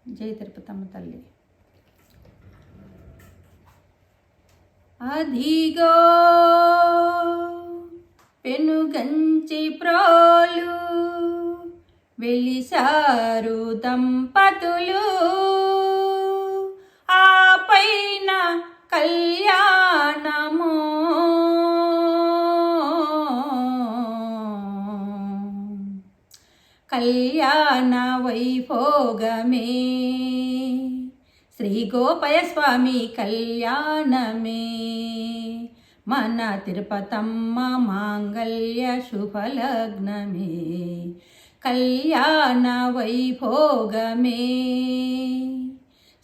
జై తిరుపతమ్మ తల్లి. అదిగో పెనుగంచి ప్రోలు వెలిసారు దంపతులు, ఆ పైన కళ్యాణము కళ్యాణ వైభోగమే, శ్రీ గోపయ స్వామి కళ్యాణమే, మన తిరుపతమ్మ మాంగళ్య శుభలగ్నమే, కళ్యాణ వైభోగమే,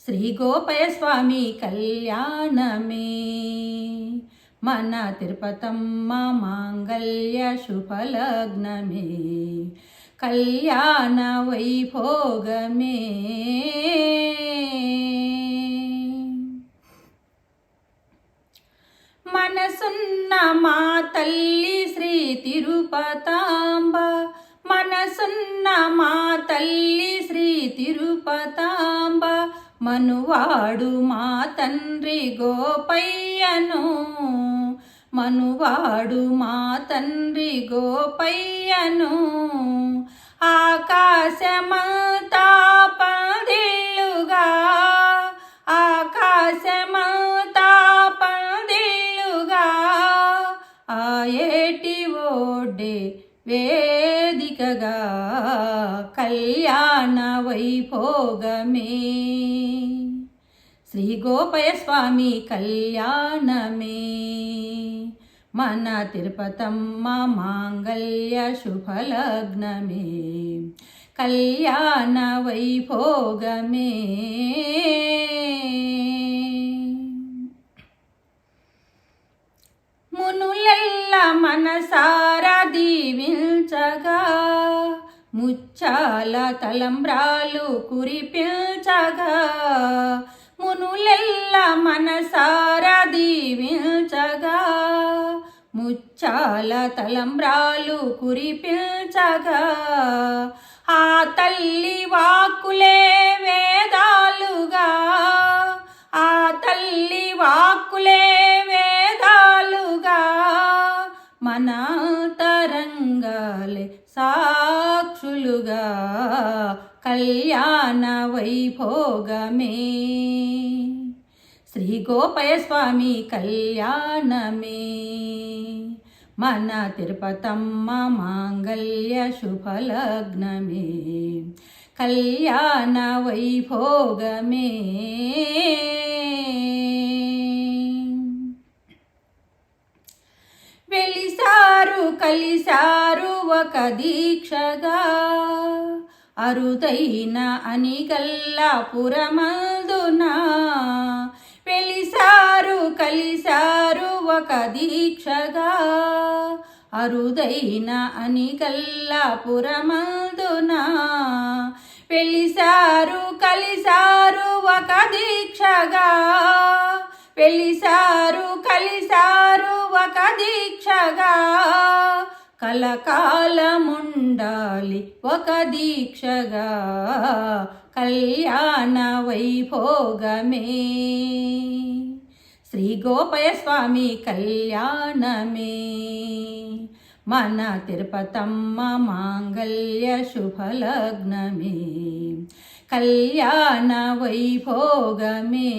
శ్రీ గోపయ స్వామి కళ్యాణమే, మన తిరుపతమ్మ మాంగళ్య శుభలగ్నమే, కళ్యాణ వైభోగమే. మనసున్న మా తల్లి శ్రీ తిరుపతాంబ, మనసున్న మా తల్లి శ్రీ తిరుపతాంబ, మనువాడు మా తండ్రి గోపయ్యను, మనువాడు మా తండ్రి గోపయ్యను, ఆకాశమంతా పందిళ్ళుగా, ఆకాశమంతా పందిళ్ళుగా, ఆ ఏటి ఓడే వేదికగా, కళ్యాణ వైభోగమే, శ్రీ గోపయ స్వామి కళ్యాణమే, మన తిరుపతమ్మ మాంగళ్య శుభలగ్నమే, కళ్యాణ వైభోగమే. మునులెల్ల మనసారా దీవించగా, ముచ్చాల తలంబ్రాలు కురిపించగా, మునులెల్ల మనసారా దీవించగా, ముచ్చాల తలంబ్రాలు కురిపించగా, ఆ తల్లి వాక్కులే వేదాలుగా, ఆ తల్లి వాక్కులే వేదాలుగా, మన తరంగాలే సాక్షులుగా, కళ్యాణ వైభోగమే, శ్రీ గోపయ స్వామి కళ్యాణమే, మన తిరుపతమ్మ మాంగళ్య శుభలగ్నమే, కళ్యాణ వైభోగమే. వెలిసారు కలిసారు ఒక దీక్షగా, అరుదైన అనిగల్లాపురమందున, వెలిసారు కలిసారు ఒక దీక్షగా, అరుదైన అనిగల్లాపురమందున, వెలిసారు కలిసారు ఒక దీక్షగా, వెలిసారు కలిసారు ఒక దీక్షగా, కలకాలముండాలి ఒక దీక్షగా, కళ్యాణ వైభోగమే, శ్రీ గోపయ స్వామి కళ్యాణమే, మన తిరుపతమ్మ మాంగళ్య శుభలగ్నమే, కళ్యాణ వైభోగమే.